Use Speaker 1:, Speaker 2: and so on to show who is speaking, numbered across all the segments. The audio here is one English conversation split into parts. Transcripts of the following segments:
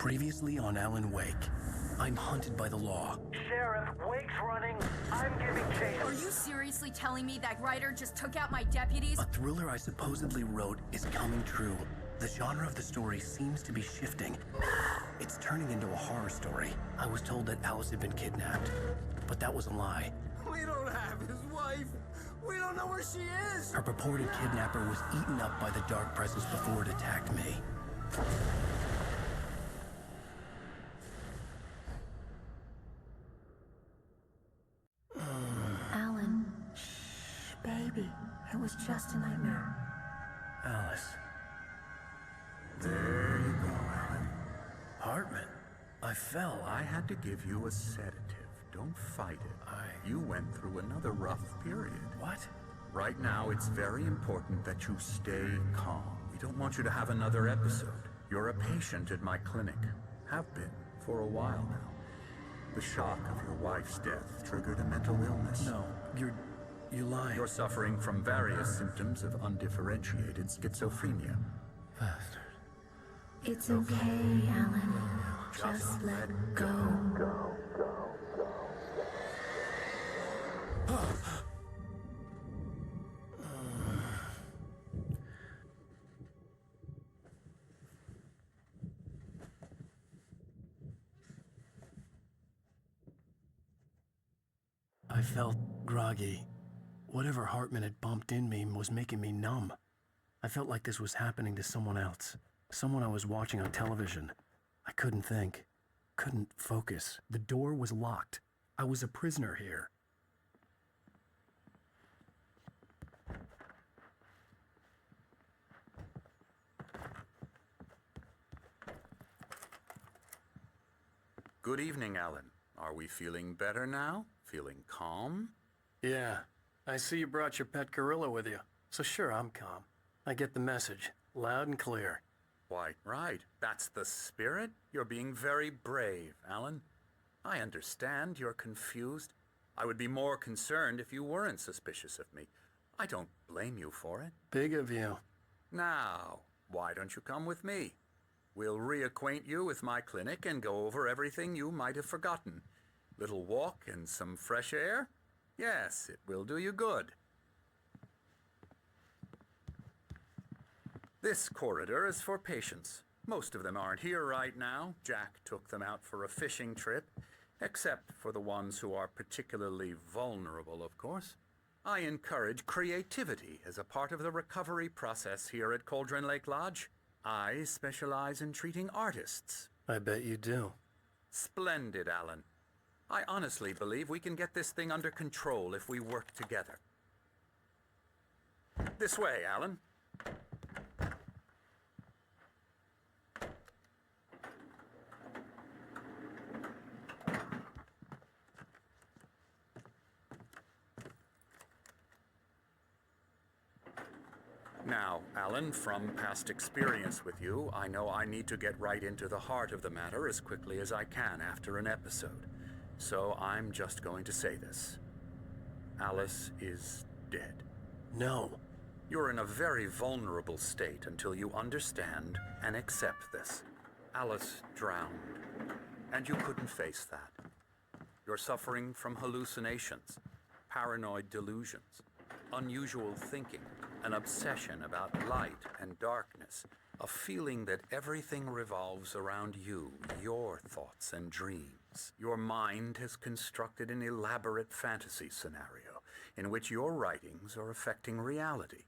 Speaker 1: Previously on Alan Wake. I'm hunted by the law.
Speaker 2: Sheriff, Wake's running. I'm giving chase.
Speaker 3: Are you seriously telling me that Ryder just took out my deputies?
Speaker 1: A thriller I supposedly wrote is coming true. The genre of the story seems to be shifting. It's turning into a horror story. I was told that Alice had been kidnapped, but that was a lie.
Speaker 4: We don't have his wife. We don't know where she is.
Speaker 1: Her purported kidnapper was eaten up by the dark presence before it attacked me.
Speaker 5: Alan, shh, baby. It was just a nightmare.
Speaker 1: Alice.
Speaker 6: There you go, Alan.
Speaker 1: Hartman. I fell.
Speaker 6: I had to give you a sedative. Don't fight it. You went through another rough period.
Speaker 1: What?
Speaker 6: Right now, it's very important that you stay calm. We don't want you to have another episode. You're a patient at my clinic. Have been for a while now. The shock of your wife's death triggered a mental illness.
Speaker 1: No, you're lying.
Speaker 6: You're suffering from various symptoms of undifferentiated schizophrenia.
Speaker 1: Bastard.
Speaker 5: It's okay, Alan. Just let go.
Speaker 1: I felt groggy. Whatever Hartman had bumped in me was making me numb. I felt like this was happening to someone else. Someone I was watching on television. I couldn't think. Couldn't focus. The door was locked. I was a prisoner here.
Speaker 6: Good evening, Alan. Are we feeling better now? Feeling calm?
Speaker 1: Yeah. I see you brought your pet gorilla with you. So sure, I'm calm. I get the message. Loud and clear.
Speaker 6: Why, right. That's the spirit. You're being very brave, Alan. I understand you're confused. I would be more concerned if you weren't suspicious of me. I don't blame you for it.
Speaker 1: Big of you.
Speaker 6: Now, why don't you come with me? We'll reacquaint you with my clinic and go over everything you might have forgotten. Little walk and some fresh air? Yes, it will do you good. This corridor is for patients. Most of them aren't here right now. Jack took them out for a fishing trip, except for the ones who are particularly vulnerable, of course. I encourage creativity as a part of the recovery process here at Cauldron Lake Lodge. I specialize in treating artists.
Speaker 1: I bet you do.
Speaker 6: Splendid, Alan. I honestly believe we can get this thing under control if we work together. This way, Alan. Now, Alan, from past experience with you, I know I need to get right into the heart of the matter as quickly as I can after an episode. So I'm just going to say this. Alice is dead.
Speaker 1: No.
Speaker 6: You're in a very vulnerable state until you understand and accept this. Alice drowned, and you couldn't face that. You're suffering from hallucinations, paranoid delusions, unusual thinking, an obsession about light and darkness, a feeling that everything revolves around you, your thoughts and dreams. Your mind has constructed an elaborate fantasy scenario in which your writings are affecting reality.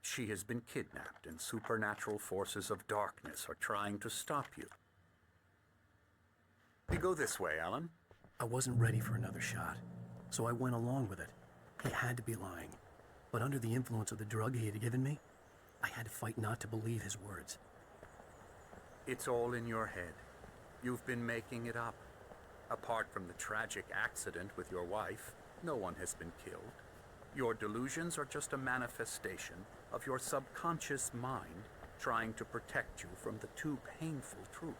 Speaker 6: She has been kidnapped and supernatural forces of darkness are trying to stop you. We go this way, Alan.
Speaker 1: I wasn't ready for another shot, so I went along with it. He had to be lying. But under the influence of the drug he had given me, I had to fight not to believe his words.
Speaker 6: It's all in your head. You've been making it up. Apart from the tragic accident with your wife, no one has been killed. Your delusions are just a manifestation of your subconscious mind trying to protect you from the too painful truth.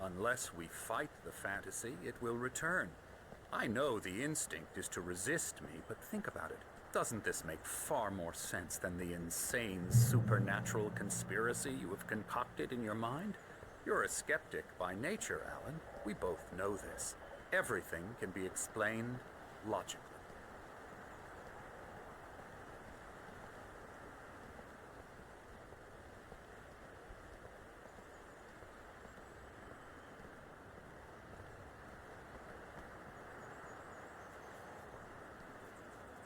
Speaker 6: Unless we fight the fantasy, it will return. I know the instinct is to resist me, but think about it. Doesn't this make far more sense than the insane supernatural conspiracy you have concocted in your mind? You're a skeptic by nature, Alan. We both know this. Everything can be explained logically.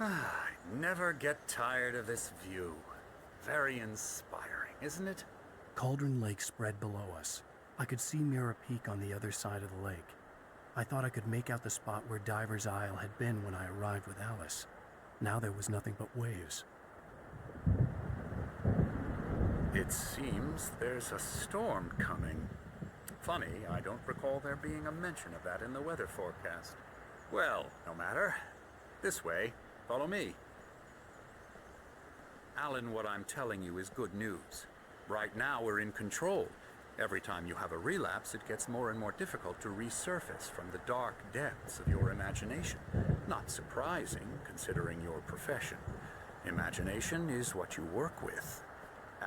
Speaker 6: I never get tired of this view. Very inspiring, isn't it?
Speaker 1: Cauldron Lake spread below us. I could see Mirror Peak on the other side of the lake. I thought I could make out the spot where Diver's Isle had been when I arrived with Alice. Now there was nothing but waves.
Speaker 6: It seems there's a storm coming. Funny, I don't recall there being a mention of that in the weather forecast. Well, no matter. This way. Follow me. Alan, what I'm telling you is good news. Right now, we're in control. Every time you have a relapse, it gets more and more difficult to resurface from the dark depths of your imagination. Not surprising, considering your profession. Imagination is what you work with.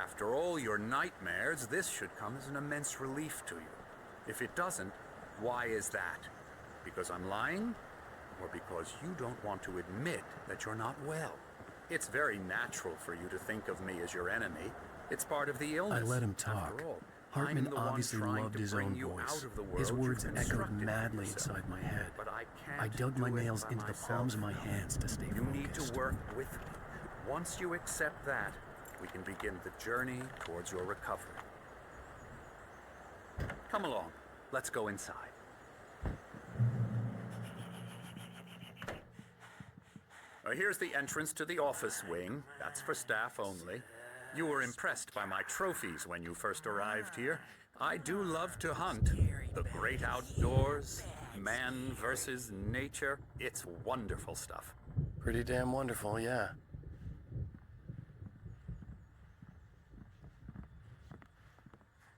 Speaker 6: After all your nightmares, this should come as an immense relief to you. If it doesn't, why is that? Because I'm lying? Or because you don't want to admit that you're not well? It's very natural for you to think of me as your enemy. It's part of the illness.
Speaker 1: I let him talk.
Speaker 6: After all,
Speaker 1: Hartman
Speaker 6: I'm the one
Speaker 1: obviously
Speaker 6: trying
Speaker 1: loved
Speaker 6: to
Speaker 1: his
Speaker 6: bring
Speaker 1: own
Speaker 6: you
Speaker 1: voice.
Speaker 6: out of the world
Speaker 1: His words
Speaker 6: you've
Speaker 1: echoed
Speaker 6: constructed for
Speaker 1: madly
Speaker 6: yourself.
Speaker 1: inside my head.
Speaker 6: But I can't
Speaker 1: I dug my
Speaker 6: do it
Speaker 1: nails
Speaker 6: by
Speaker 1: into the
Speaker 6: myself.
Speaker 1: palms of my hands to stay
Speaker 6: You
Speaker 1: focused.
Speaker 6: need to work with me. Once you accept that, we can begin the journey towards your recovery. Come along. Let's go inside. Here's the entrance to the office wing. That's for staff only. You were impressed by my trophies when you first arrived here. I do love to hunt. The great outdoors, man versus nature. It's wonderful stuff.
Speaker 1: Pretty damn wonderful, yeah.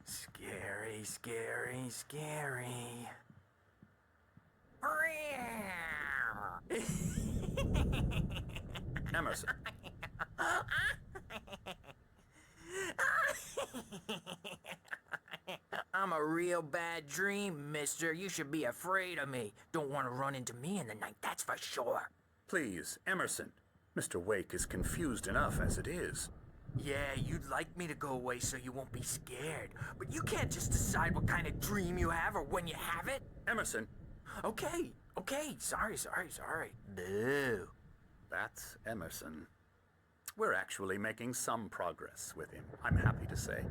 Speaker 4: Scary, scary, scary.
Speaker 6: Emerson.
Speaker 4: I'm a real bad dream, mister. You should be afraid of me. Don't want to run into me in the night, that's for sure.
Speaker 6: Please, Emerson. Mr. Wake is confused enough as it is.
Speaker 4: Yeah, you'd like me to go away so you won't be scared. But you can't just decide what kind of dream you have or when you have it.
Speaker 6: Emerson,
Speaker 4: Okay, sorry. Boo.
Speaker 6: that's Emerson. We're actually making some progress with him, I'm happy to say.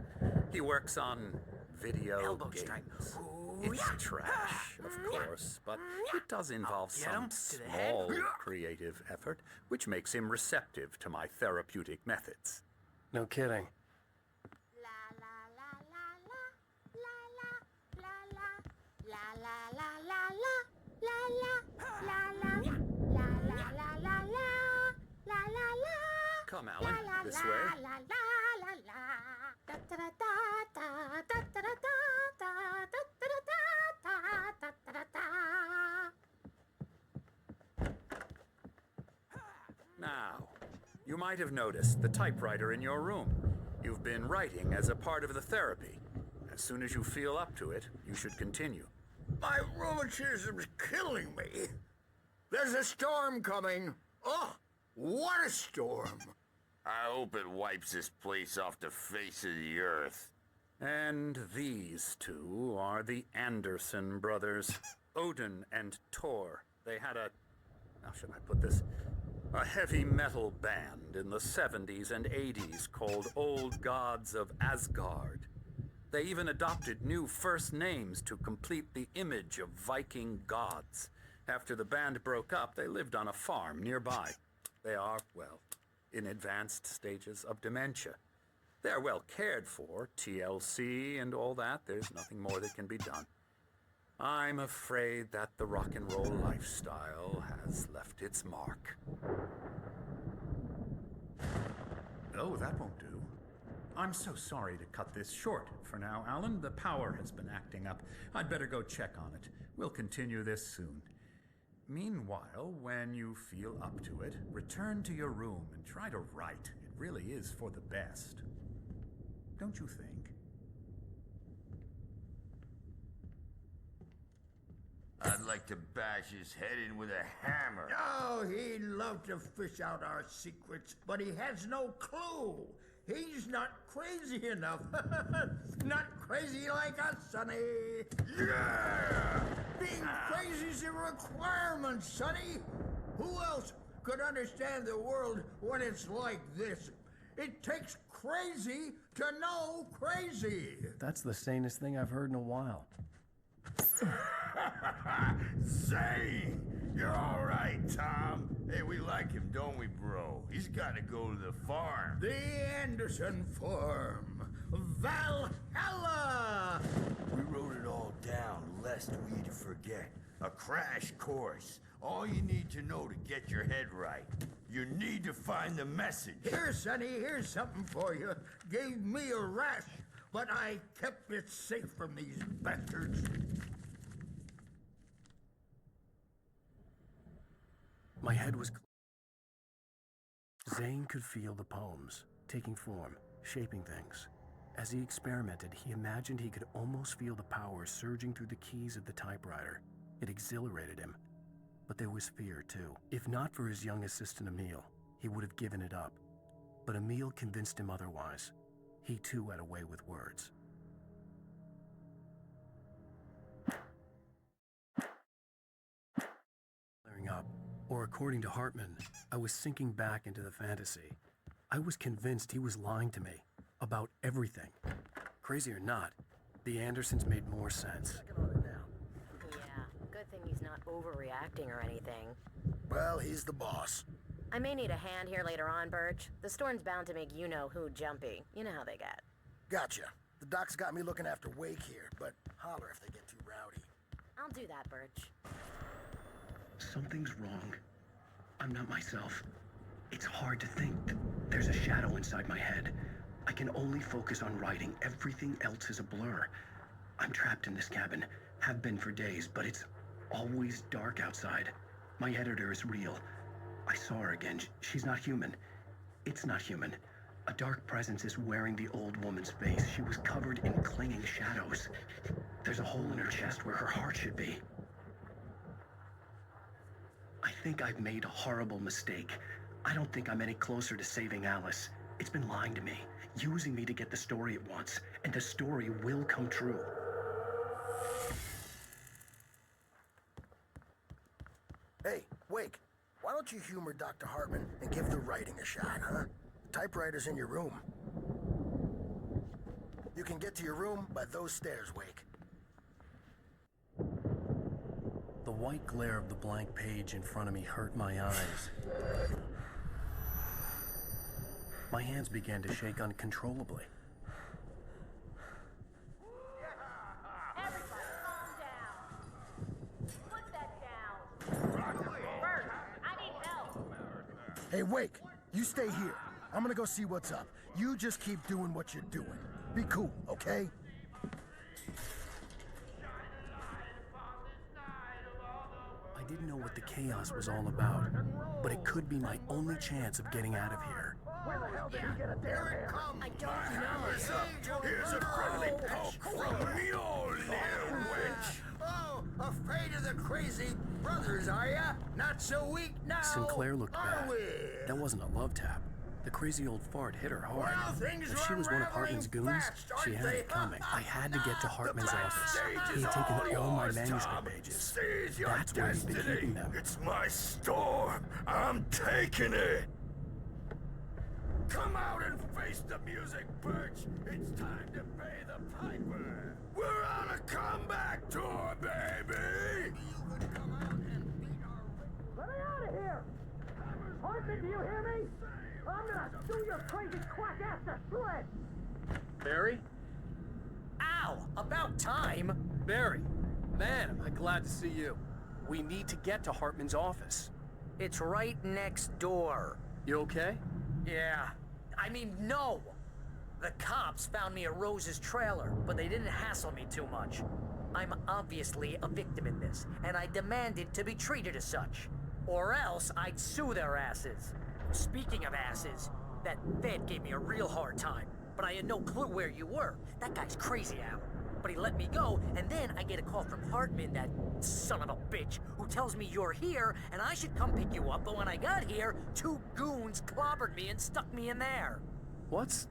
Speaker 6: He works on video
Speaker 4: Elbow
Speaker 6: games.
Speaker 4: strike. Ooh,
Speaker 6: It's
Speaker 4: yeah.
Speaker 6: trash, of course, but it does involve
Speaker 4: Get him
Speaker 6: some
Speaker 4: to the head.
Speaker 6: small creative effort, which makes him receptive to my therapeutic methods.
Speaker 1: No kidding.
Speaker 6: Come, Alan, this way. Now, you might have noticed the typewriter in your room. You've been writing as a part of the therapy. As soon as you feel up to it, you should continue.
Speaker 7: My rheumatism's killing me. There's a storm coming. Oh, what a storm.
Speaker 8: I hope it wipes this place off the face of the earth.
Speaker 6: And these two are the Anderson brothers, Odin and Thor. They had how should I put this? A heavy metal band in the 70s and 80s called Old Gods of Asgard. They even adopted new first names to complete the image of Viking gods. After the band broke up, they lived on a farm nearby. They are, well, in advanced stages of dementia. They're well cared for, TLC and all that. There's nothing more that can be done. I'm afraid that the rock and roll lifestyle has left its mark.
Speaker 9: Oh, that won't do. I'm so sorry to cut this short for now, Alan. The power has been acting up. I'd better go check on it. We'll continue this soon. Meanwhile, when you feel up to it, return to your room and try to write. It really is for the best. Don't you think?
Speaker 8: I'd like to bash his head in with a hammer.
Speaker 7: Oh, he'd love to fish out our secrets, but he has no clue. He's not crazy enough. Not crazy like us, Sonny.
Speaker 8: Yeah!
Speaker 7: Being crazy's a requirement, Sonny. Who else could understand the world when it's like this? It takes crazy to know crazy.
Speaker 1: That's the sanest thing I've heard in a while.
Speaker 8: Zane! You're all right, Tom. Hey, we like him, don't we, bro? He's got to go to the farm.
Speaker 7: The Anderson Farm. Valhalla!
Speaker 8: We wrote it all down, lest we'd forget. A crash course. All you need to know to get your head right. You need to find the message.
Speaker 7: Here, Sonny, here's something for you. Gave me a rash, but I kept it safe from these bastards.
Speaker 1: My head was Zane could feel the poems, taking form, shaping things. As he experimented, he imagined he could almost feel the power surging through the keys of the typewriter. It exhilarated him. But there was fear, too. If not for his young assistant Emil, he would have given it up. But Emil convinced him otherwise. He too had a way with words. Clearing up, or according to Hartman, I was sinking back into the fantasy. I was convinced he was lying to me about everything. Crazy or not, the Andersons made more sense.
Speaker 10: Yeah, good thing he's not overreacting or anything.
Speaker 11: Well, he's the boss.
Speaker 10: I may need a hand here later on, Birch. The storm's bound to make you-know-who jumpy. You know how they get.
Speaker 11: Gotcha. The doc's got me looking after Wake here, but holler if they get too rowdy.
Speaker 10: I'll do that, Birch.
Speaker 1: Something's wrong. I'm not myself. It's hard to think. There's a shadow inside my head. I can only focus on writing. Everything else is a blur. I'm trapped in this cabin. Have been for days, but it's always dark outside. My editor is real. I saw her again. She's not human. It's not human. A dark presence is wearing the old woman's face. She was covered in clinging shadows. There's a hole in her chest where her heart should be. I think I've made a horrible mistake. I don't think I'm any closer to saving Alice. It's been lying to me, using me to get the story it wants, and the story will come true.
Speaker 11: Hey, Wake, why don't you humor Dr. Hartman and give the writing a shot, huh? The typewriter's in your room. You can get to your room by those stairs, Wake.
Speaker 1: The white glare of the blank page in front of me hurt my eyes. My hands began to shake uncontrollably.
Speaker 3: Everybody, calm down. Put that down. Bert, I need help.
Speaker 11: Hey, Wake, you stay here. I'm gonna go see what's up. You just keep doing what you're doing. Be cool, okay?
Speaker 1: I didn't know what the chaos was all about, but it could be my only chance of getting out of here.
Speaker 11: Where the hell did you get a damn hammer?
Speaker 10: I don't know.
Speaker 8: Here's a friendly poke from Mjolnir, wench.
Speaker 7: Oh, afraid of the crazy brothers, are ya? Not so weak now,
Speaker 1: Sinclair looked
Speaker 7: are
Speaker 1: bad.
Speaker 7: we?
Speaker 1: That wasn't a love tap. The crazy old fart hit her hard.
Speaker 7: Well, things
Speaker 1: If she
Speaker 7: are
Speaker 1: was one of Hartman's
Speaker 7: unraveling
Speaker 1: goons,
Speaker 7: fast,
Speaker 1: she
Speaker 7: aren't
Speaker 1: had
Speaker 7: they?
Speaker 1: it coming. I had to get to Hartman's office.
Speaker 8: Stage
Speaker 1: He
Speaker 8: is
Speaker 1: had taken all my
Speaker 8: yours,
Speaker 1: manuscript
Speaker 8: Tom.
Speaker 1: pages.
Speaker 8: Seize your
Speaker 1: That's where he'd been
Speaker 8: destiny.
Speaker 1: keeping them.
Speaker 8: It's my storm. I'm taking it. Come out and face the music, Birch. It's time to pay the piper. We're on a comeback tour, baby.
Speaker 7: You could come out and beat our...
Speaker 2: Let me out of here! Hartman, do you hear me? I'm gonna do your crazy quack ass to shreds!
Speaker 1: Barry?
Speaker 4: Ow! About time!
Speaker 1: Barry! Man, am I glad to see you. We need to get to Hartman's office.
Speaker 4: It's right next door.
Speaker 1: You okay?
Speaker 4: Yeah. I mean, no! The cops found me at Rose's trailer, but they didn't hassle me too much. I'm obviously a victim in this, and I demanded to be treated as such. Or else I'd sue their asses. Speaking of asses, that Fed gave me a real hard time, but I had no clue where you were. That guy's crazy, Al. company let me go, and then I get a call from Hartman, that son of a bitch, who tells me you're here and I should come pick you up, but when I got here, 2 goons clobbered me and stuck me in there.
Speaker 1: What's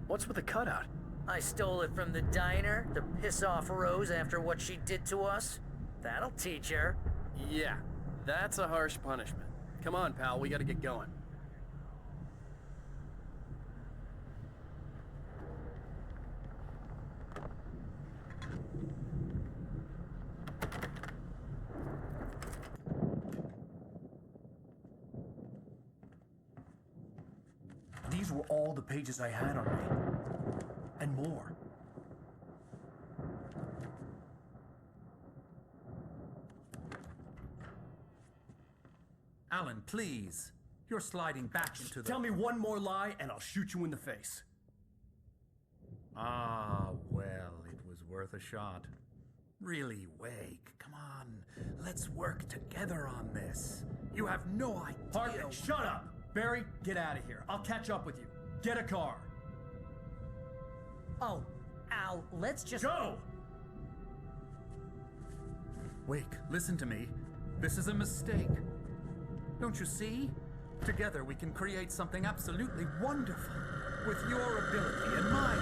Speaker 1: with the cutout?
Speaker 4: I stole it from the diner to piss off Rose after what she did to us. That'll teach her.
Speaker 1: Yeah, that's a harsh punishment. Come on, pal, we gotta get going. These were all the pages I had on me. And more.
Speaker 9: Alan, please. You're sliding back into the...
Speaker 1: Tell me one more lie and I'll shoot you in the face.
Speaker 9: Ah, well, it was worth a shot. Really, Wake, come on. Let's work together on this. You have no idea...
Speaker 1: Hartman, shut up! Barry, get out of here. I'll catch up with you. Get a car.
Speaker 4: Oh, Al, let's just...
Speaker 1: Go!
Speaker 9: Wake, listen to me. This is a mistake. Don't you see? Together we can create something absolutely wonderful. With your ability and mine.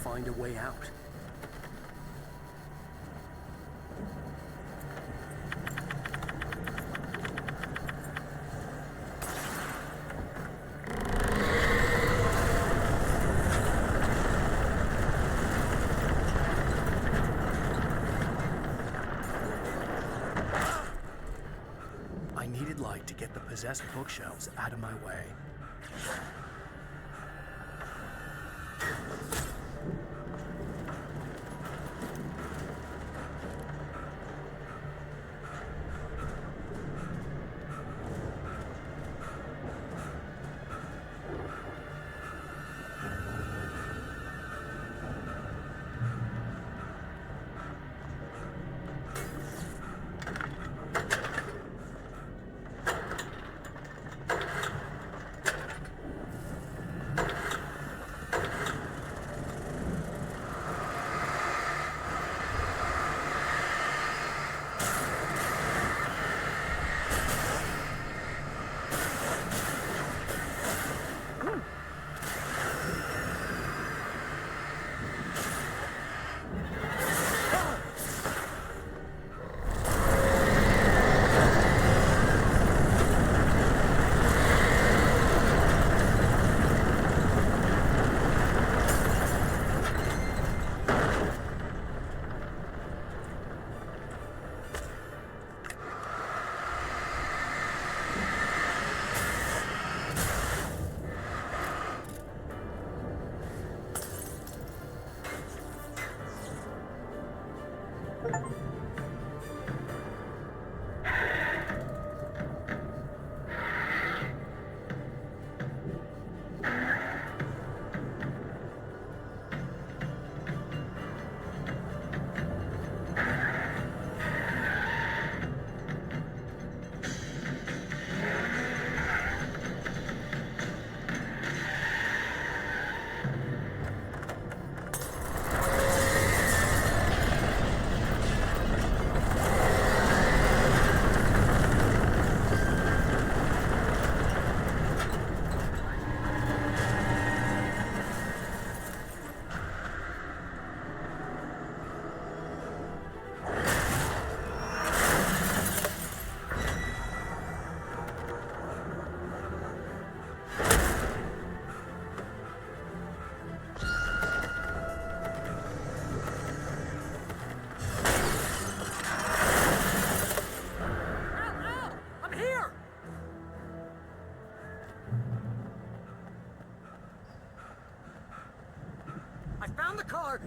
Speaker 1: Find a way out. I needed light to get the possessed bookshelves out of my way.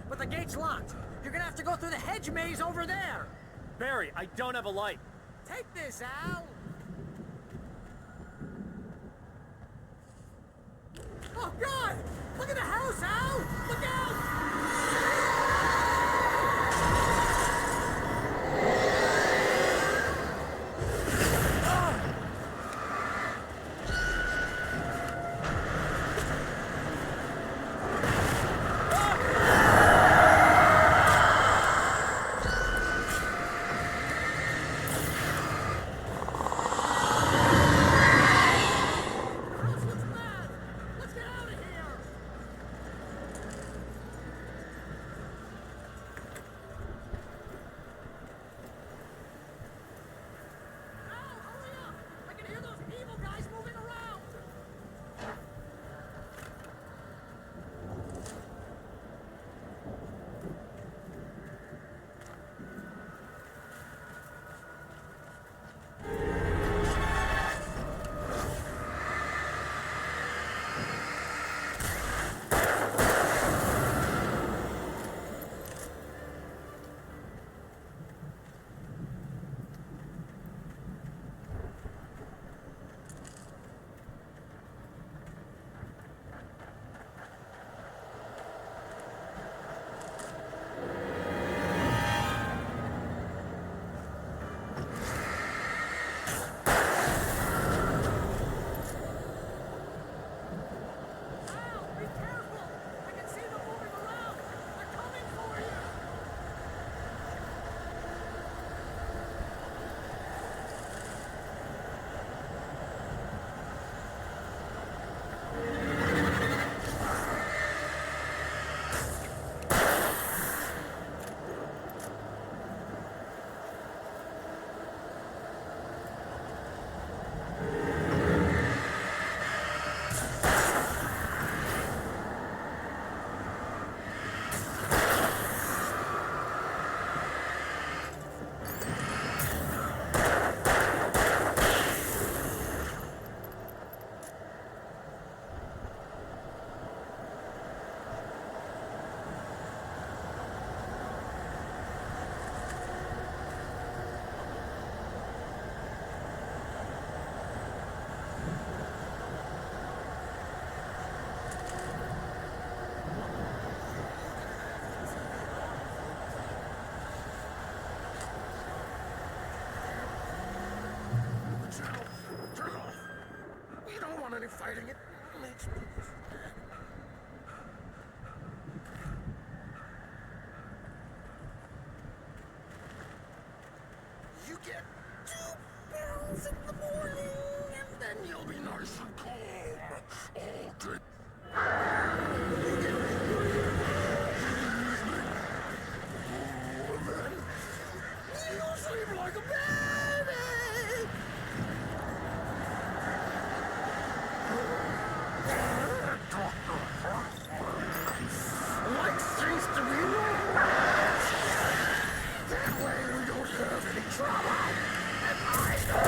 Speaker 4: But the gate's locked. You're gonna have to go through the hedge maze over there.
Speaker 1: Barry, I don't have a light.
Speaker 4: Take this, Al! Oh, God! Look at the house, Al! Look out!
Speaker 11: any fighting. It makes me sad. You get 2 pills in the morning, and then you'll be nice and calm all day. You get 3 in the evening. Oh, and then you sleep like a baby. Like things to be romance. That way we don't have any trouble. And I don't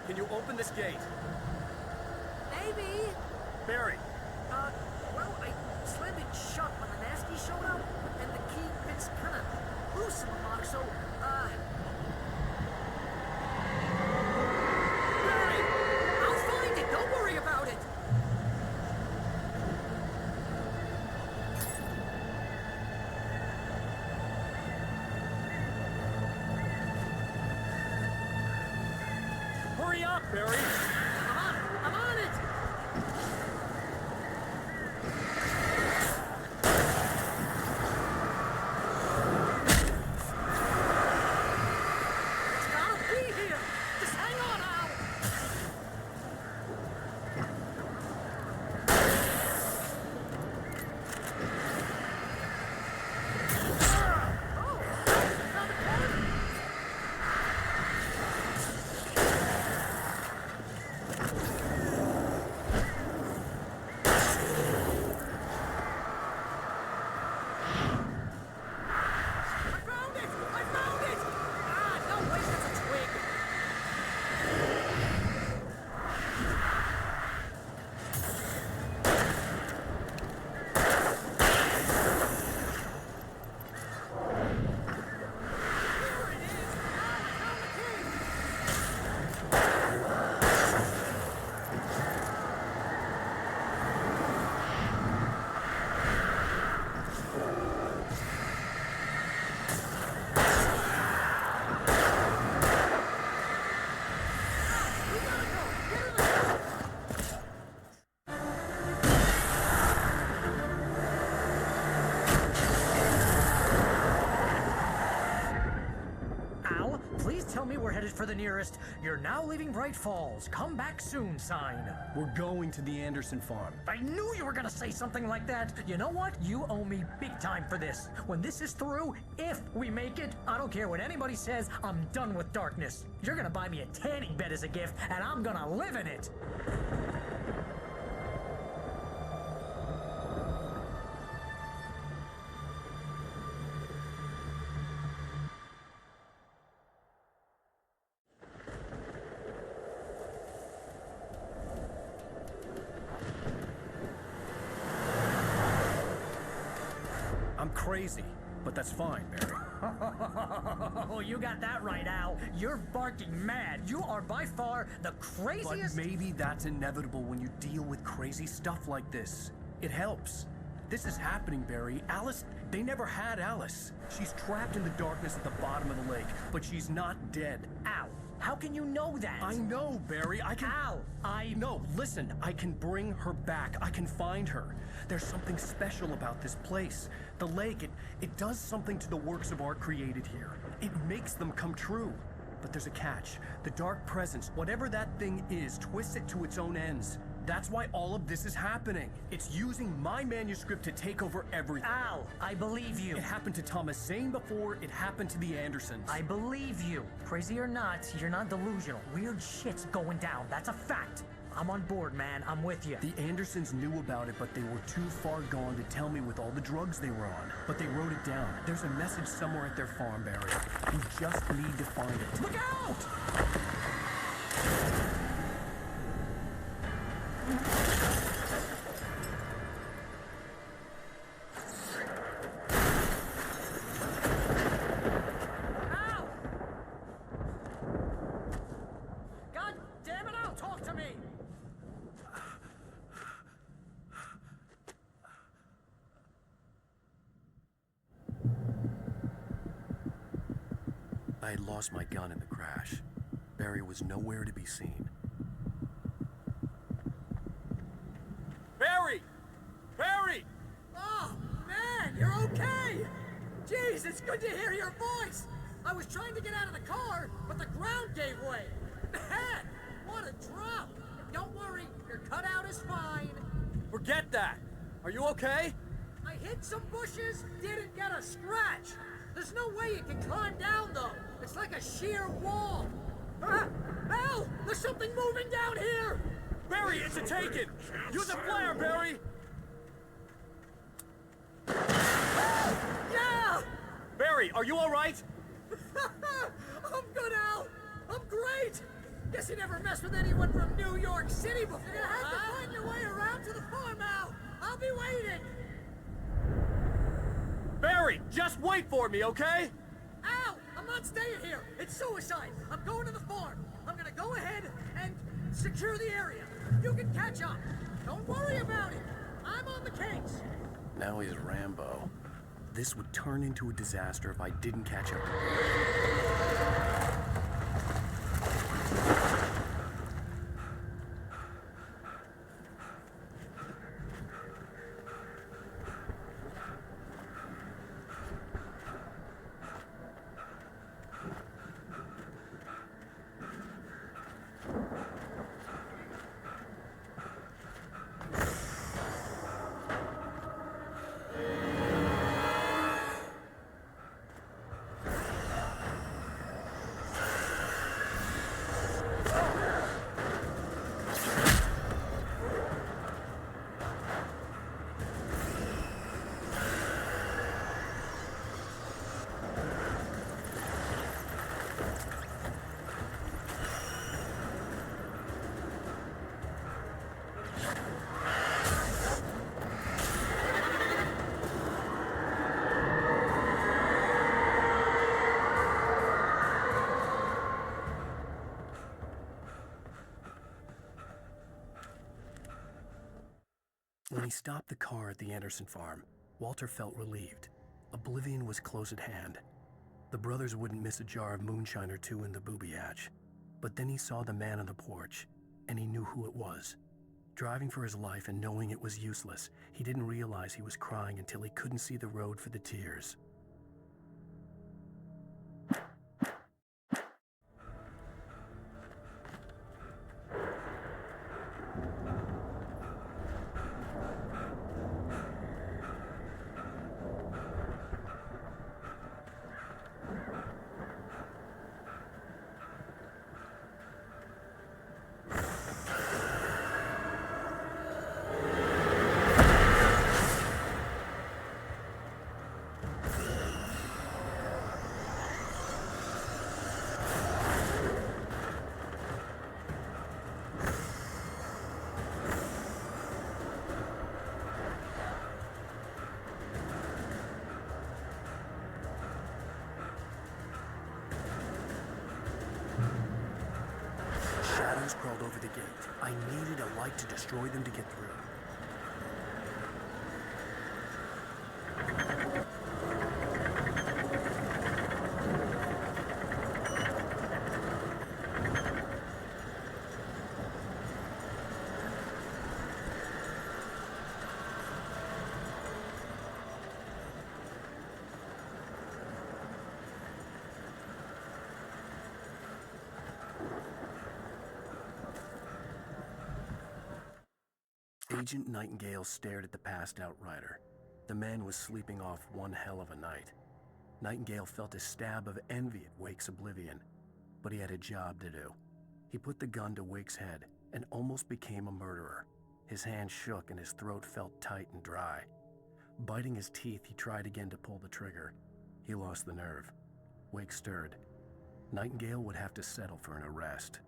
Speaker 1: can you open this gate?
Speaker 4: Maybe.
Speaker 1: Barry,
Speaker 4: Well, I slammed it shut when the nasty showed up, and the key fits kind of loose in the lock, so, Barry! I'll find it! Don't worry about it!
Speaker 1: hurry up, Barry!
Speaker 4: I'm on it! It's gotta be here! Just hang on, Al! Oh! Found the code? I found it! I found it! Ah, no, wait, that's a twig. Here it is! Ah, I found the key! We gotta go! Get in the car! Al, please tell me we're headed for the nearest "You're now leaving Bright Falls. Come back soon" sign.
Speaker 1: We're going to the Anderson farm.
Speaker 4: I knew you were gonna say something like that. You know what? You owe me big time for this. When this is through, if we make it, I don't care what anybody says, I'm done with darkness. You're gonna buy me a tanning bed as a gift, and I'm gonna live in it.
Speaker 1: I'm crazy, but that's fine, Barry.
Speaker 4: Oh, you got that right, Al. You're barking mad. You are by far the
Speaker 1: But
Speaker 4: craziest.
Speaker 1: maybe that's inevitable when you deal with crazy stuff like this. It helps. This is happening, Barry. Alice, they never had Alice. She's trapped in the darkness at the bottom of the lake, but she's not dead.
Speaker 4: Al, how can you know that?
Speaker 1: I know, Barry. I can.
Speaker 4: Al,
Speaker 1: No, listen. I can bring her back. I can find her. There's something special about this place. The lake, it does something to the works of art created here. It makes them come true. But there's a catch. The dark presence, whatever that thing is, twists it to its own ends. That's why all of this is happening. It's using my manuscript to take over everything.
Speaker 4: Al, I believe you.
Speaker 1: It happened to Thomas Zane before, it happened to the Andersons.
Speaker 4: I believe you. Crazy or not, you're not delusional. Weird shit's going down. That's a fact. I'm on board, man. I'm with you.
Speaker 1: The Andersons knew about it, but they were too far gone to tell me with all the drugs they were on. But they wrote it down. There's a message somewhere at their farm, Barry. We just need to find it.
Speaker 4: Look out! Al! God damn it, Al, talk to me!
Speaker 1: I had lost my gun in the crash. Barry was nowhere to be seen. Barry! Barry!
Speaker 4: Oh, man, you're okay! Jeez, it's good to hear your voice! I was trying to get out of the car, but the ground gave way. Man, what a drop! Don't worry, your cutout is fine.
Speaker 1: Forget that! Are you okay?
Speaker 4: I hit some bushes, didn't get a scratch. There's no way you can climb down, though. It's like a sheer wall. Ah, Al, there's something moving down here!
Speaker 1: Barry, it's a taken! Use a flare, Barry!
Speaker 4: Yeah!
Speaker 1: Barry, are you alright?
Speaker 4: I'm good, Al! I'm great! You
Speaker 2: Guess you never messed with anyone from New York City before. You're gonna have to find your way around to the farm, Al. I'll be waiting.
Speaker 1: Barry, just wait for me, okay?
Speaker 2: Al, I'm not staying here. It's suicide. I'm going to the farm. I'm gonna go ahead and secure the area. You can catch up. Don't worry about it. I'm on the case.
Speaker 1: Now he's Rambo. This would turn into a disaster if I didn't catch up. When he stopped the car at the Anderson farm, Walter felt relieved. Oblivion was close at hand. The brothers wouldn't miss a jar of moonshine or two in the booby hatch. But then he saw the man on the porch, and he knew who it was. Driving for his life and knowing it was useless, he didn't realize he was crying until he couldn't see the road for the tears. Shadows crawled over the gate. I needed a light to destroy them to get through. Agent Nightingale stared at the passed-out rider. The man was sleeping off one hell of a night. Nightingale felt a stab of envy at Wake's oblivion, but he had a job to do. He put the gun to Wake's head and almost became a murderer. His hand shook and his throat felt tight and dry. Biting his teeth, he tried again to pull the trigger. He lost the nerve. Wake stirred. Nightingale would have to settle for an arrest.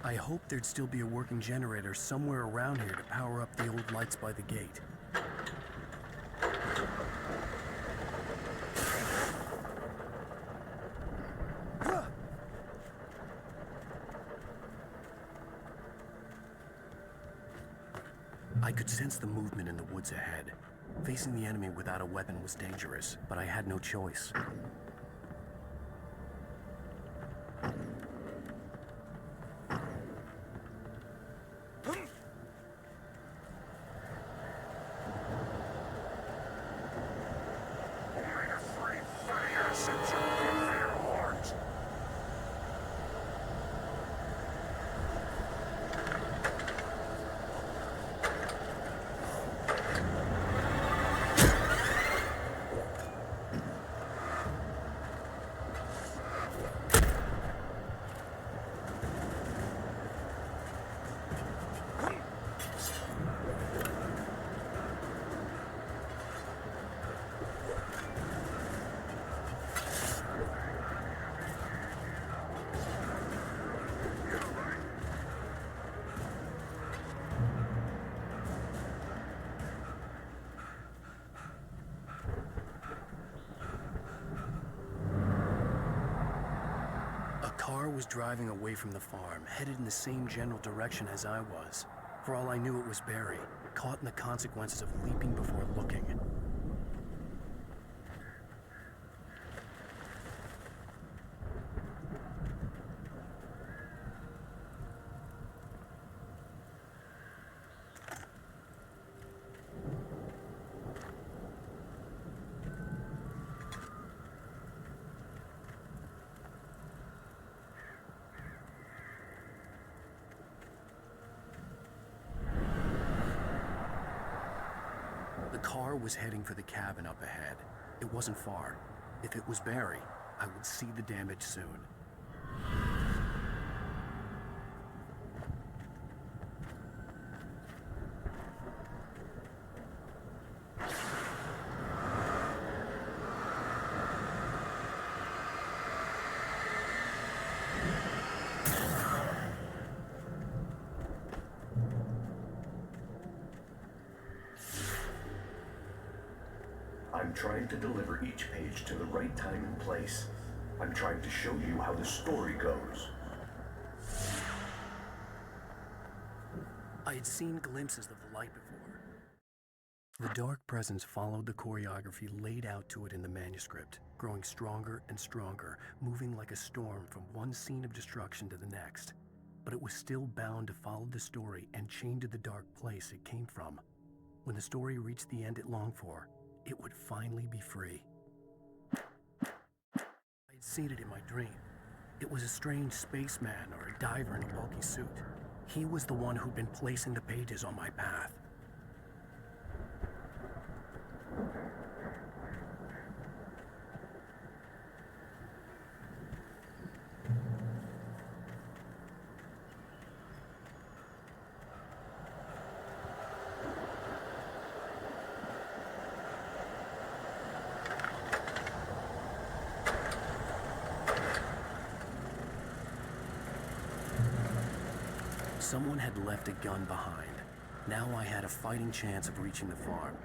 Speaker 1: I hoped there'd still be a working generator somewhere around here to power up the old lights by the gate. I could sense the movement in the woods ahead. Facing the enemy without a weapon was dangerous, but I had no choice. was driving away from the farm, headed in the same general direction as I was. For all I knew, it was Barry, caught in the consequences of leaping before looking. The car was heading for the cabin up ahead. It wasn't far. If it was Barry, I would see the damage soon.
Speaker 12: I'm trying to deliver each page to the right time and place. I'm trying to show you how the story goes.
Speaker 1: I had seen glimpses of the light before. The dark presence followed the choreography laid out to it in the manuscript, growing stronger and stronger, moving like a storm from one scene of destruction to the next. But it was still bound to follow the story and chained to the dark place it came from. When the story reached the end it longed for, it would finally be free. I'd seen it in my dream. It was a strange spaceman or a diver in a bulky suit. He was the one who'd been placing the pages on my path. Someone had left a gun behind. Now I had a fighting chance of reaching the farm.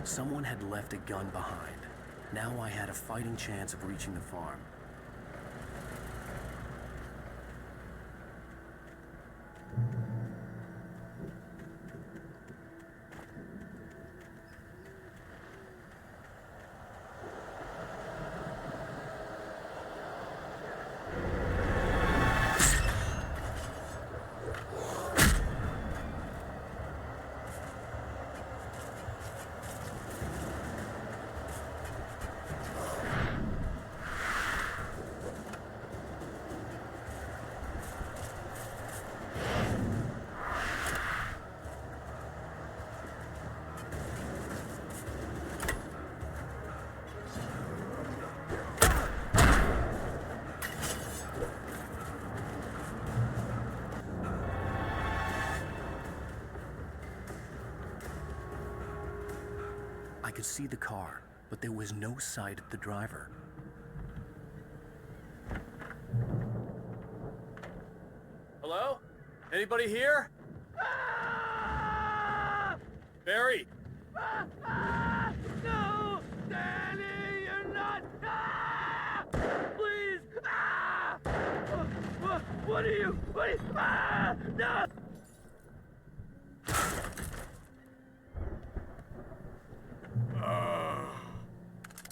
Speaker 1: Someone had left a gun behind. Now I had a fighting chance of reaching the farm. I could see the car, but there was no sight of the driver.
Speaker 13: Hello? Anybody here? Barry!
Speaker 2: No! Danny, you're not! Please! What are you?
Speaker 7: Ah! No!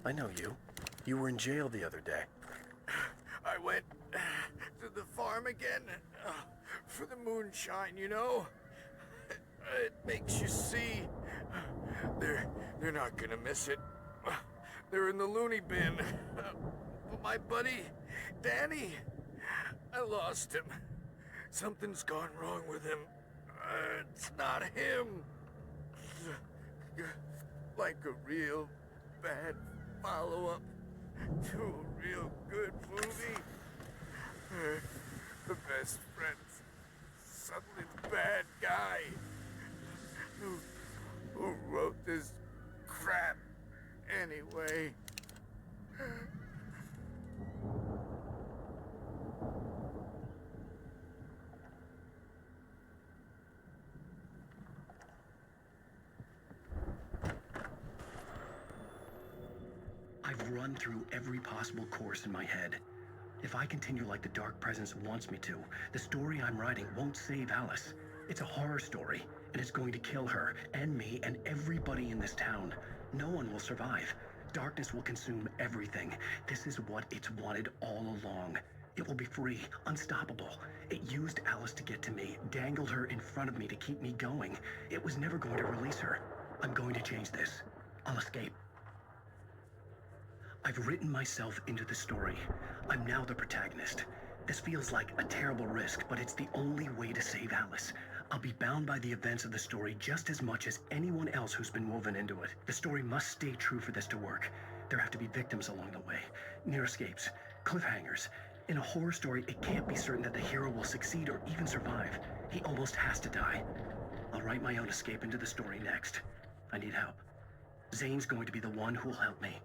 Speaker 1: I know you. You were in jail the other day.
Speaker 7: I went to the farm again for the moonshine, you know? It makes you see. They're not gonna miss it. They're in the loony bin. But my buddy, Danny, I lost him. Something's gone wrong with him. It's not him. Like a real bad follow-up to a real good movie. The best friends, suddenly the bad guy. Who wrote this crap anyway?
Speaker 1: I've run through every possible course in my head. If I continue like the Dark Presence wants me to, the story I'm writing won't save Alice. It's a horror story, and it's going to kill her, and me, and everybody in this town. No one will survive. Darkness will consume everything. This is what it's wanted all along. It will be free, unstoppable. It used Alice to get to me, dangled her in front of me to keep me going. It was never going to release her. I'm going to change this. I'll escape. I've written myself into the story. I'm now the protagonist. This feels like a terrible risk, but it's the only way to save Alice. I'll be bound by the events of the story just as much as anyone else who's been woven into it. The story must stay true for this to work. There have to be victims along the way, near escapes, cliffhangers. In a horror story, it can't be certain that the hero will succeed or even survive. He almost has to die. I'll write my own escape into the story next. I need help. Zane's going to be the one who'll help me.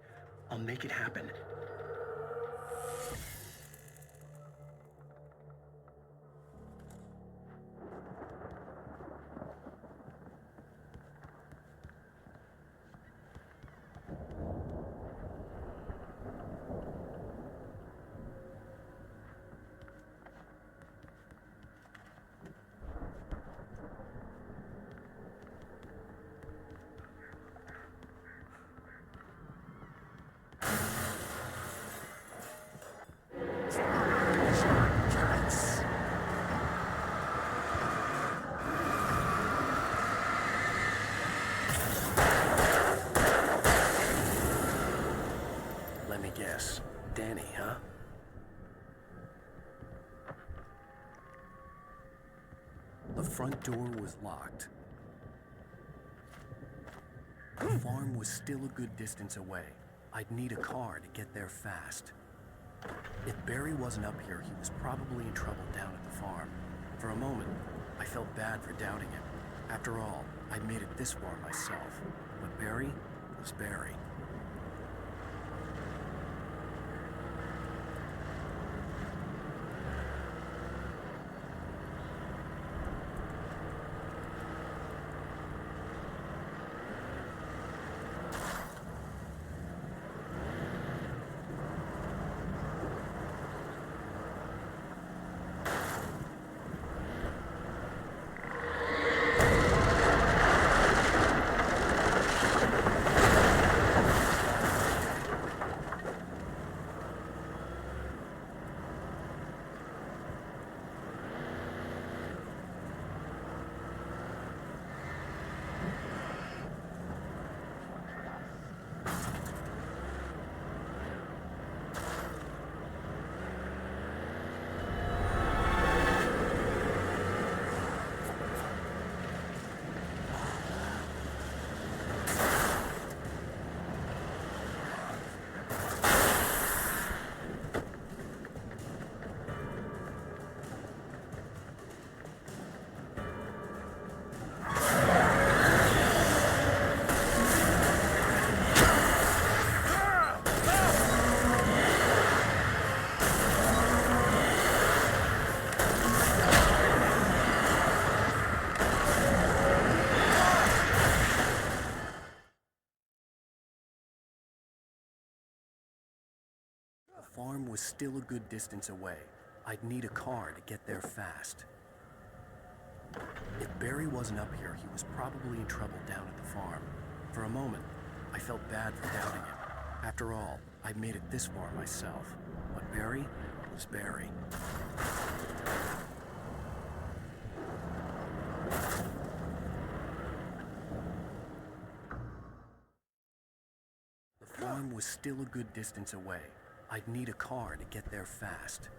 Speaker 1: I'll make it happen. Let me guess. Danny, huh? The front door was locked. The farm was still a good distance away. I'd need a car to get there fast. If Barry wasn't up here, he was probably in trouble down at the farm. For a moment, I felt bad for doubting him. After all, I'd made it this far myself. But Barry was Barry. The farm was still a good distance away. I'd need a car to get there fast. If Barry wasn't up here, he was probably in trouble down at the farm. For a moment, I felt bad for doubting him. After all, I'd made it this far myself. But Barry was Barry. The farm was still a good distance away. I'd need a car to get there fast.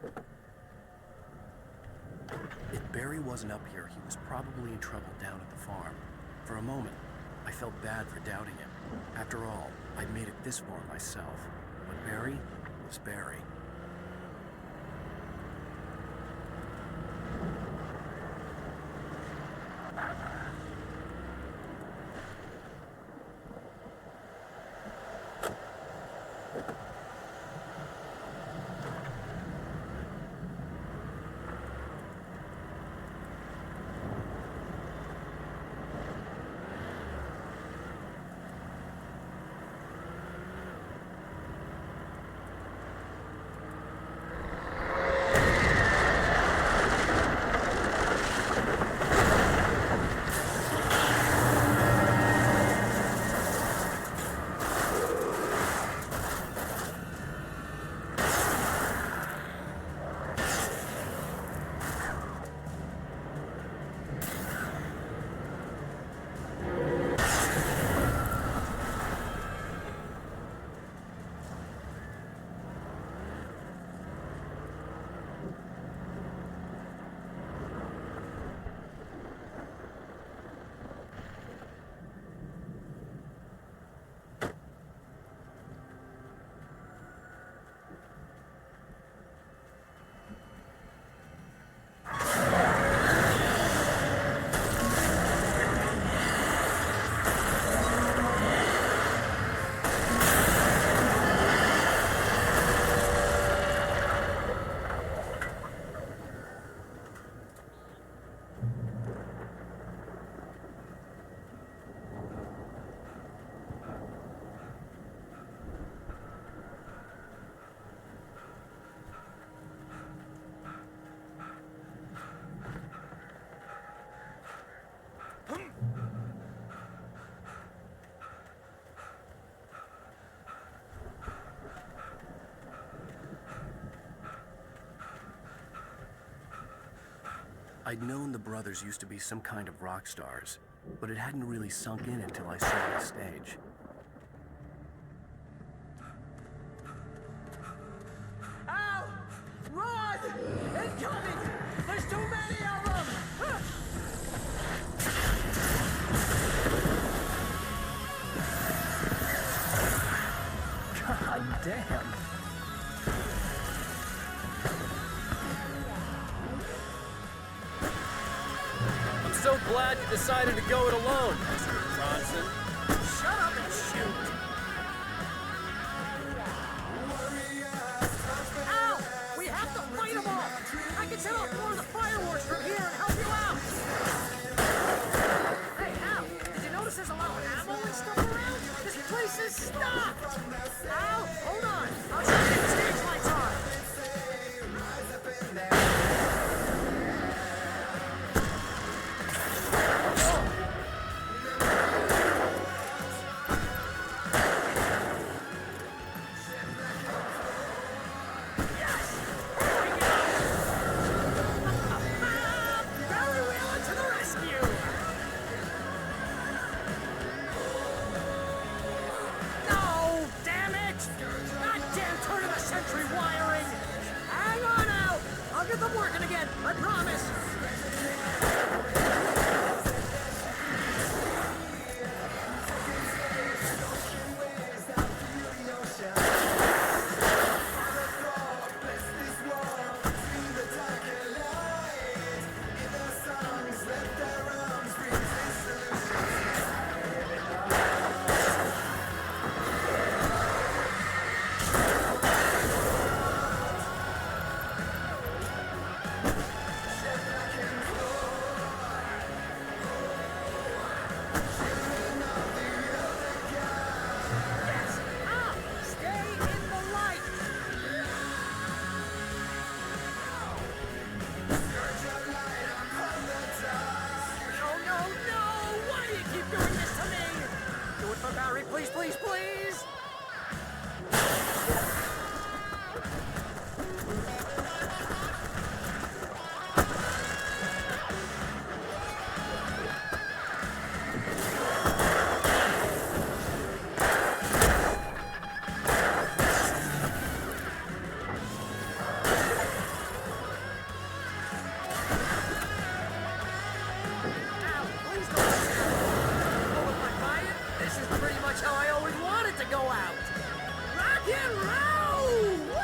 Speaker 1: If Barry wasn't up here, he was probably in trouble down at the farm. For a moment, I felt bad for doubting him. After all, I'd made it this far myself. But Barry was Barry. I'd known the brothers used to be some kind of rock stars, but it hadn't really sunk in until I saw the stage.
Speaker 2: Al! Run! Incoming! There's too many of them!
Speaker 1: God damn!
Speaker 13: I'm so glad you decided to go it alone, Mr. Bronson.
Speaker 2: Shut up and shoot! Al! We have to fight them all! I can set off more of the fireworks from here and help you out! Hey, Al! Did you notice there's a lot of ammo and stuff around? This place is stocked! Al, hold on! I'll show you the stage lights are!
Speaker 4: on, Barry, please, please, please! Ow, please don't let me go. Oh, am I buying? This is pretty much how I always wanted to go out. Rock and roll! Woo!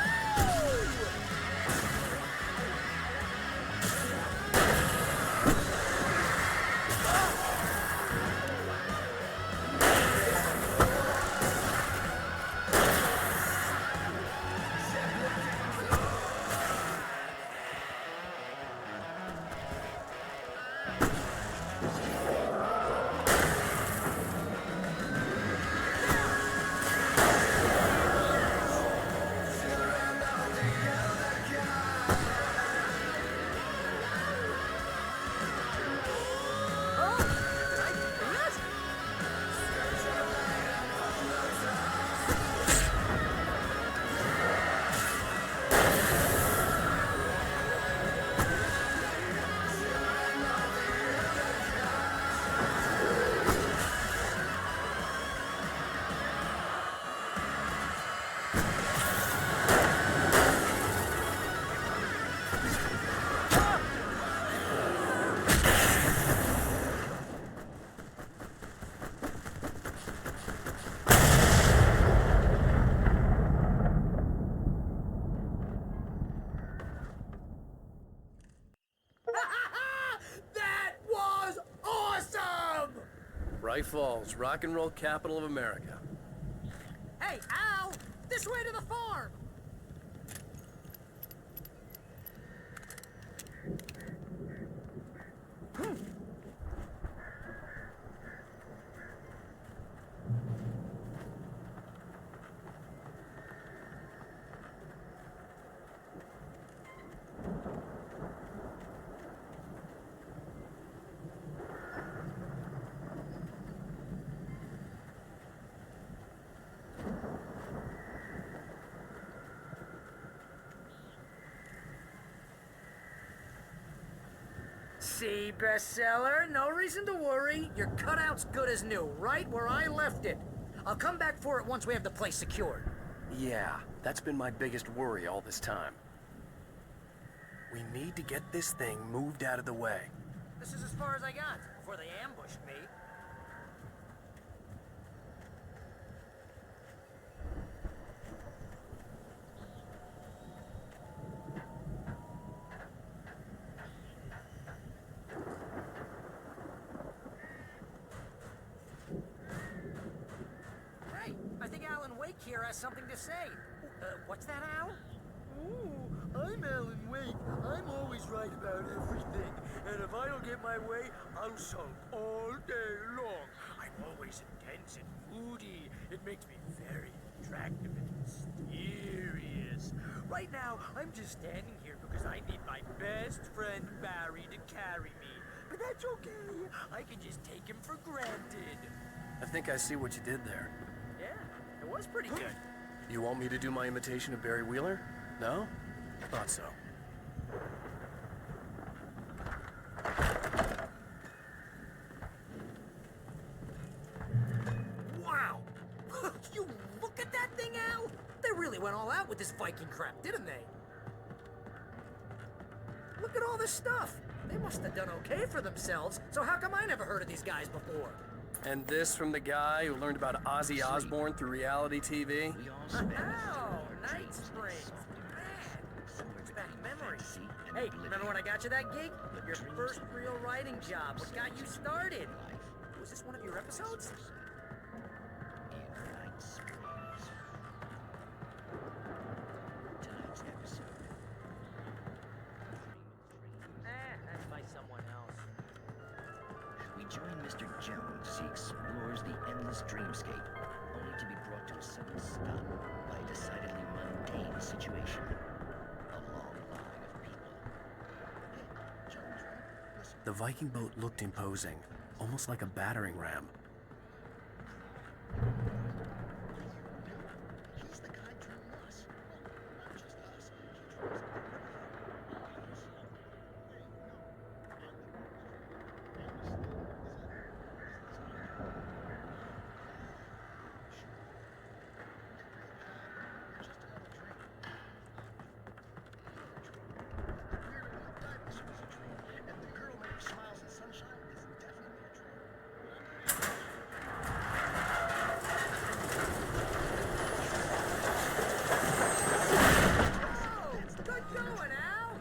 Speaker 4: That was awesome!
Speaker 13: Bright Falls, rock and roll capital of America.
Speaker 2: Hey, Al! This way to the farm!
Speaker 4: See, bestseller, no reason to worry. Your cutout's good as new, right where I left it. I'll come back for it once we have the place secured.
Speaker 1: Yeah, that's been my biggest worry all this time. We need to get this thing moved out of the way.
Speaker 4: This is as far as I got before they ambushed me. Hey, I think Alan Wake here has something to say. What's that, Al?
Speaker 14: Ooh, I'm Alan Wake. I'm always right about everything. And if I don't get my way, I'll sulk all day long. I'm always intense and moody. It makes me very attractive and mysterious. Right now, I'm just standing here because I need my best friend Barry to carry me. But that's okay. I can just take him for granted.
Speaker 1: I think I see what you did there.
Speaker 4: Yeah, it was pretty good.
Speaker 1: You want me to do my imitation of Barry Wheeler? No? Thought so.
Speaker 4: Wow! You look at that thing, Al! They really went all out with this Viking crap, didn't they? Look at all this stuff. They must have done okay for themselves, so how come I never heard of these guys before?
Speaker 1: And this from the guy who learned about Ozzy Osbourne through reality TV?
Speaker 4: Oh, Night Springs. Man, brings back memories. Hey, remember when I got you that gig? Your first real writing job. What got you started? Was this one of your episodes? That's by someone else.
Speaker 15: We join Mr. Jones as he explores the endless dreamscape, only to be brought to a sudden stop by a decidedly mundane situation. A long line of people. Hey, Jones, right? Listen.
Speaker 1: The Viking boat looked imposing, almost like a battering ram.
Speaker 11: He's the guy dreaming us. Well, not just us. He dreams smiles and sunshine is definitely a dream.
Speaker 2: Oh, good going, Al.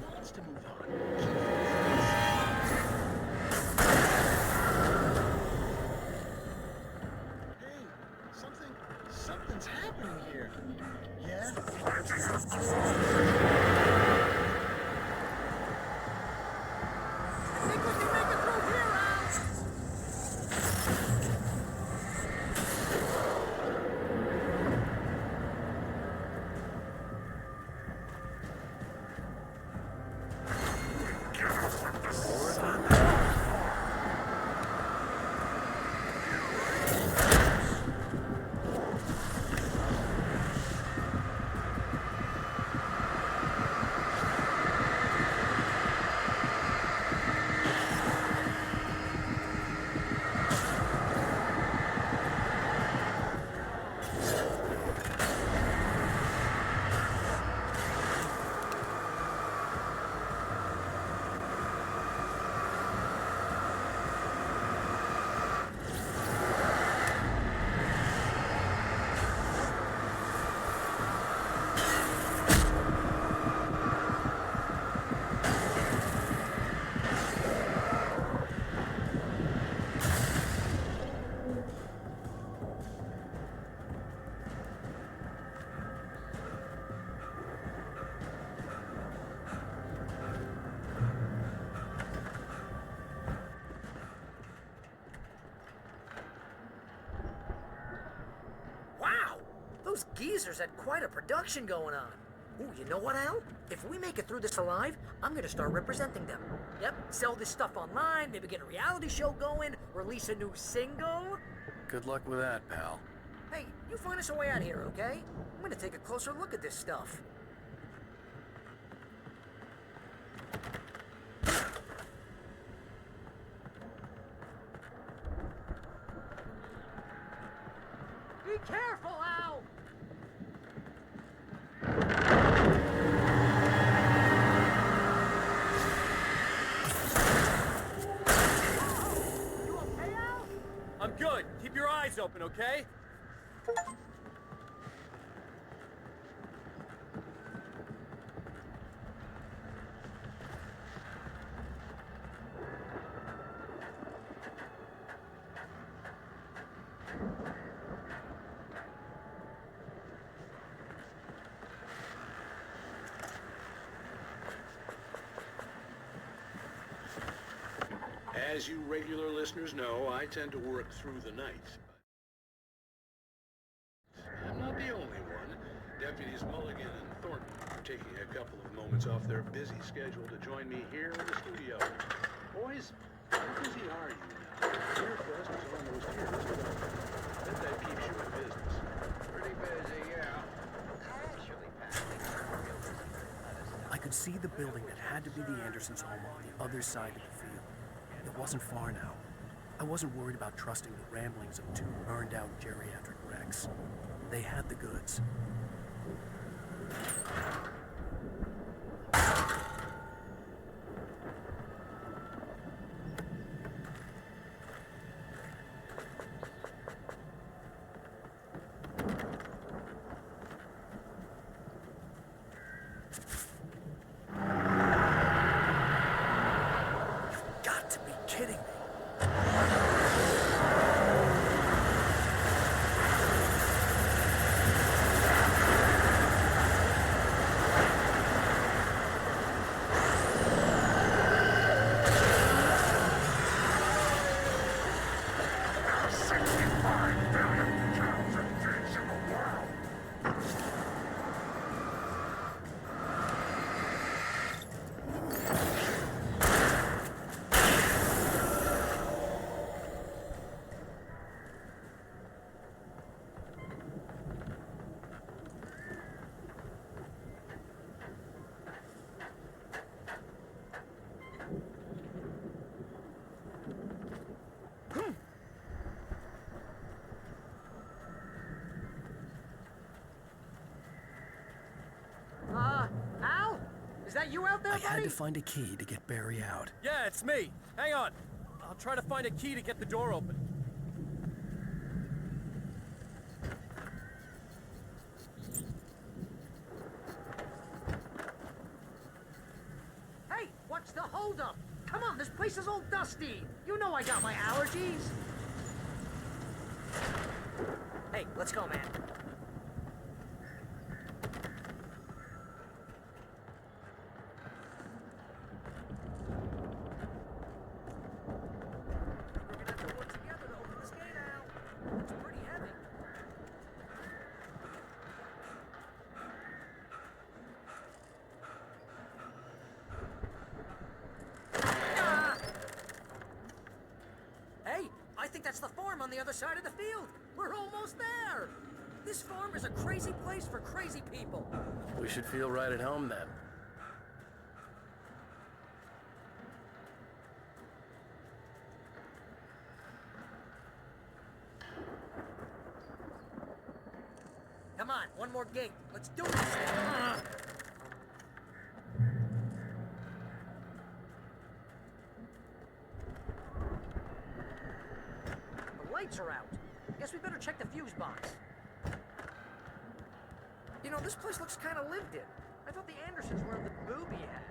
Speaker 11: Wants to move on. Hey, something's happening here. Yeah?
Speaker 2: I think we can make it through here, Al.
Speaker 4: Wow! Those geezers had quite a production going on. Ooh, you know what, Al? If we make it through this alive, I'm gonna start representing them. Yep, sell this stuff online, maybe get a reality show going, release a new single.
Speaker 1: Good luck with that, pal.
Speaker 4: Hey, you find us a way out here, okay? I'm gonna take a closer look at this stuff.
Speaker 2: Be careful, Al. You okay, Al?
Speaker 13: I'm good. Keep your eyes open, okay?
Speaker 16: As you regular listeners know, I tend to work through the night. I'm not the only one. Deputies Mulligan and Thornton are taking a couple of moments off their busy schedule to join me here in the studio. Boys, how busy are you now? Beerfest is almost here. Bet that keeps you in business. Pretty busy, yeah.
Speaker 1: I could see the building that had to be the Andersons' home on the other side of the field. It wasn't far now. I wasn't worried about trusting the ramblings of two burned-out geriatric wrecks. They had the goods. Got to be kidding me.
Speaker 2: that you out there,
Speaker 1: I
Speaker 2: buddy?
Speaker 1: had to find a key to get Barry out.
Speaker 13: Yeah, it's me. Hang on. I'll try to find a key to get the door open.
Speaker 2: Hey, what's the holdup? Come on, this place is all dusty. You know I got my allergies.
Speaker 4: Hey, let's go, man. We're gonna have to work together to open this gate out. It's pretty heavy. Ah! Hey, I think that's the farm on the other side of the field. We're almost there. This farm is a crazy place for crazy people.
Speaker 1: We should feel right at home then.
Speaker 4: Come on, one more gate. Let's do this. The lights are out. Guess we better check the fuse box. You know, this place looks kind of lived in. I thought the Andersons were of the booby hatch.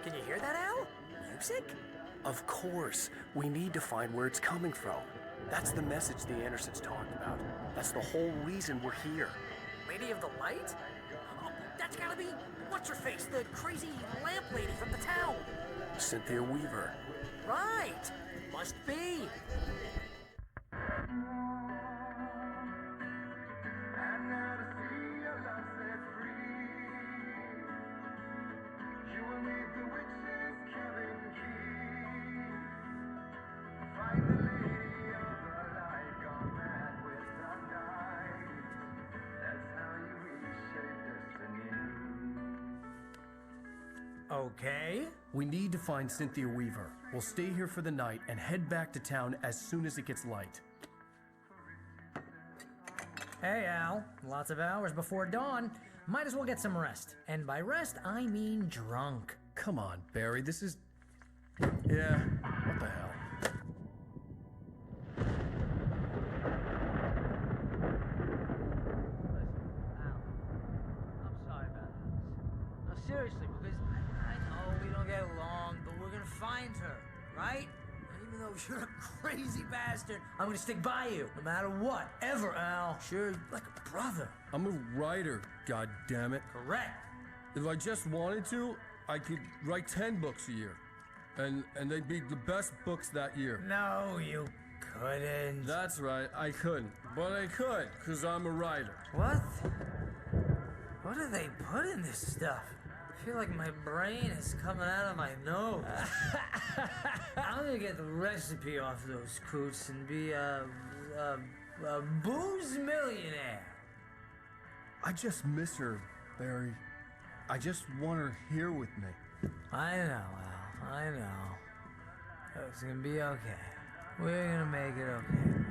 Speaker 4: Can you hear that, Al? Music?
Speaker 1: Of course. We need to find where it's coming from. That's the message the Andersons talked about. That's the whole reason we're here.
Speaker 4: Lady of the Light? Oh, that's gotta be... What's-her-face? The crazy lamp lady from the town.
Speaker 1: Cynthia Weaver.
Speaker 4: Right. Must be.
Speaker 2: Okay.
Speaker 1: We need to find Cynthia Weaver. We'll stay here for the night and head back to town as soon as it gets light.
Speaker 2: Hey, Al. Lots of hours before dawn. Might as well get some rest. And by rest, I mean drunk.
Speaker 1: Come on, Barry, this is... Yeah, what the hell?
Speaker 2: I'm sorry about this. No, seriously, because I know we don't get along, but we're gonna find her, right? And even though you're a crazy bastard, I'm gonna stick by you, no matter what, ever, Al. Sure, like a brother.
Speaker 17: I'm a writer, God damn it.
Speaker 2: Correct.
Speaker 17: If I just wanted to, I could write 10 books a year. And they'd be the best books that year.
Speaker 2: No, you couldn't.
Speaker 17: That's right, I couldn't. But I could, because I'm a writer.
Speaker 2: What? What do they put in this stuff? I feel like my brain is coming out of my nose. I'm gonna get the recipe off those coots and be a booze millionaire.
Speaker 17: I just miss her, Barry. I just want her here with me.
Speaker 2: I know, Al. I know. It's gonna be okay. We're gonna make it okay.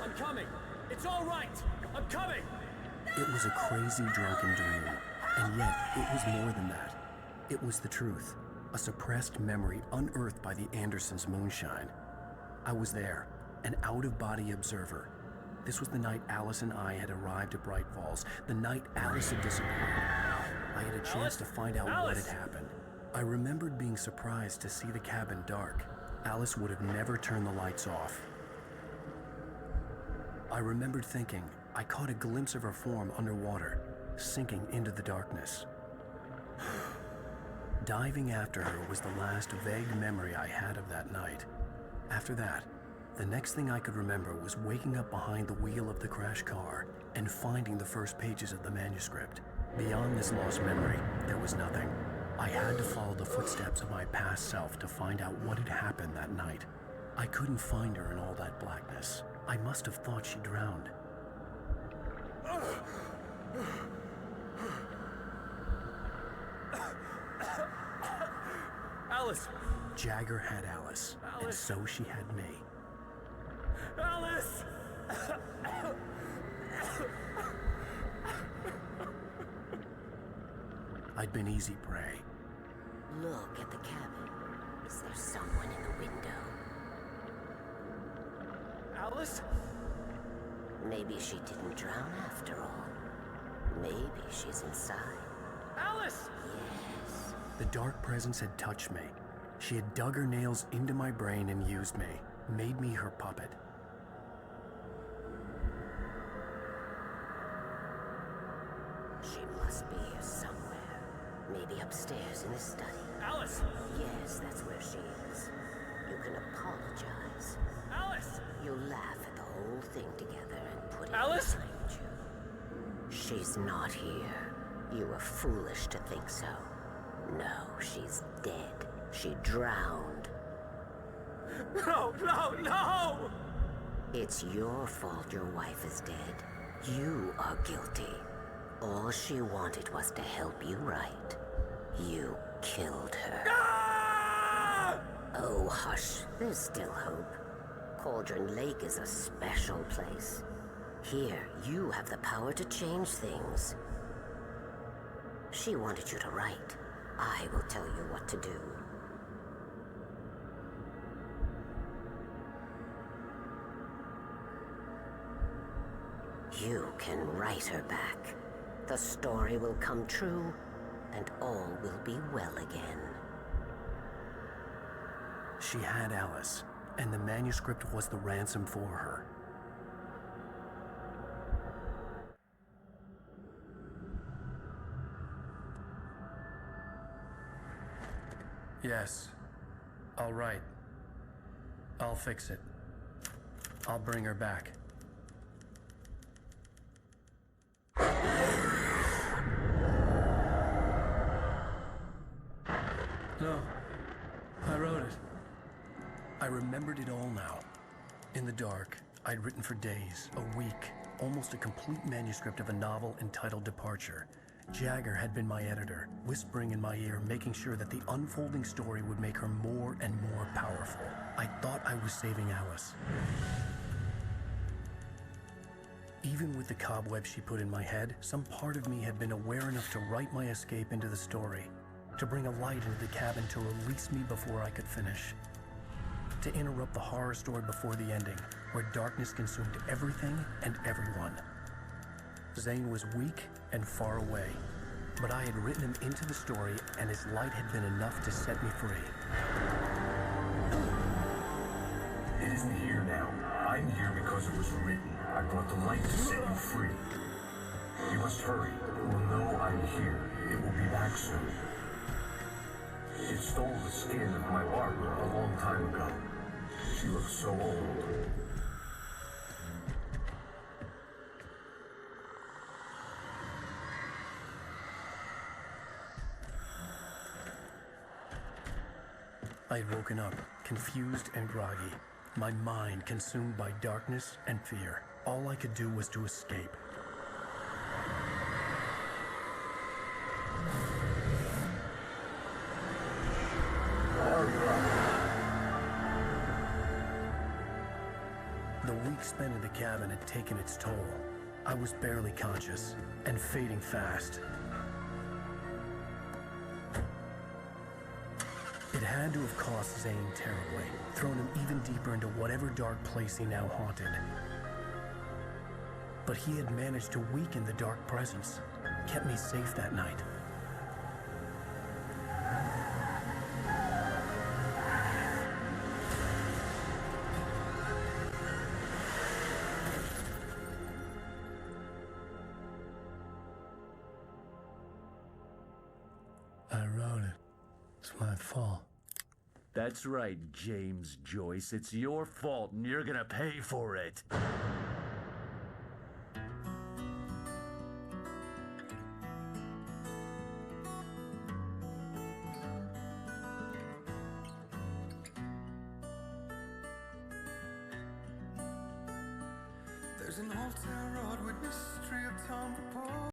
Speaker 13: I'm coming. It's all right. I'm coming.
Speaker 1: It was a crazy drunken dream, and yet it was more than that. It was the truth, a suppressed memory unearthed by the Andersons' moonshine. I was there, an out-of-body observer. This was the night Alice and I had arrived at Bright Falls, the night Alice had disappeared. I had a chance to find out what had happened. I remembered being surprised to see the cabin dark. Alice would have never turned the lights off. I remembered thinking I caught a glimpse of her form underwater, sinking into the darkness. Diving after her was the last vague memory I had of that night. After that, the next thing I could remember was waking up behind the wheel of the crash car and finding the first pages of the manuscript. Beyond this lost memory, there was nothing. I had to follow the footsteps of my past self to find out what had happened that night. I couldn't find her in all that blackness. I must have thought she drowned.
Speaker 13: Alice!
Speaker 1: Jagger had Alice, and so she had me.
Speaker 13: Alice!
Speaker 1: I'd been easy prey.
Speaker 18: Look at the cabin. Is there someone in the window?
Speaker 13: Alice?
Speaker 18: Maybe she didn't drown after all. Maybe she's inside.
Speaker 13: Alice!
Speaker 18: Yes.
Speaker 1: The dark presence had touched me. She had dug her nails into my brain and used me, made me her puppet.
Speaker 18: She must be here somewhere. Maybe upstairs in the study.
Speaker 13: Alice!
Speaker 18: Yes, that's where she is. You can apologize.
Speaker 13: Alice!
Speaker 18: You laugh at the whole thing together and put it
Speaker 13: Alice?
Speaker 18: behind you. She's not here. You were foolish to think so. No, she's dead. She drowned.
Speaker 13: No, no, no!
Speaker 18: It's your fault your wife is dead. You are guilty. All she wanted was to help you right. You killed her.
Speaker 13: Ah!
Speaker 18: Oh, hush. There's still hope. Cauldron Lake is a special place. Here, you have the power to change things. She wanted you to write. I will tell you what to do. You can write her back. The story will come true, and all will be well again.
Speaker 1: She had Alice, and the manuscript was the ransom for her. Yes. All right. I'll fix it. I'll bring her back. No. I wrote it. I remembered it all now. In the dark, I'd written for days, a week, almost a complete manuscript of a novel entitled Departure. Jagger had been my editor, whispering in my ear, making sure that the unfolding story would make her more and more powerful. I thought I was saving Alice. Even with the cobwebs she put in my head, some part of me had been aware enough to write my escape into the story, to bring a light into the cabin to release me before I could finish, to interrupt the horror story before the ending, where darkness consumed everything and everyone. Zane was weak and far away, but I had written him into the story, and his light had been enough to set me free.
Speaker 12: It isn't here now. I'm here because it was written. I brought the light to set you free. You must hurry. It will know I'm here. It will be back soon. It stole the skin of my Barbara a long time ago. She looks so old.
Speaker 1: I had woken up, confused and groggy, my mind consumed by darkness and fear. All I could do was to escape. The week spent in the cabin had taken its toll. I was barely conscious and fading fast. It It had to have cost Zane terribly, thrown him even deeper into whatever dark place he now haunted. But he had managed to weaken the dark presence, kept me safe that night. I wrote it. It's my fault.
Speaker 19: That's right, James Joyce. It's your fault, and you're gonna pay for it.
Speaker 11: There's an old town road with mystery of Tom the Pole.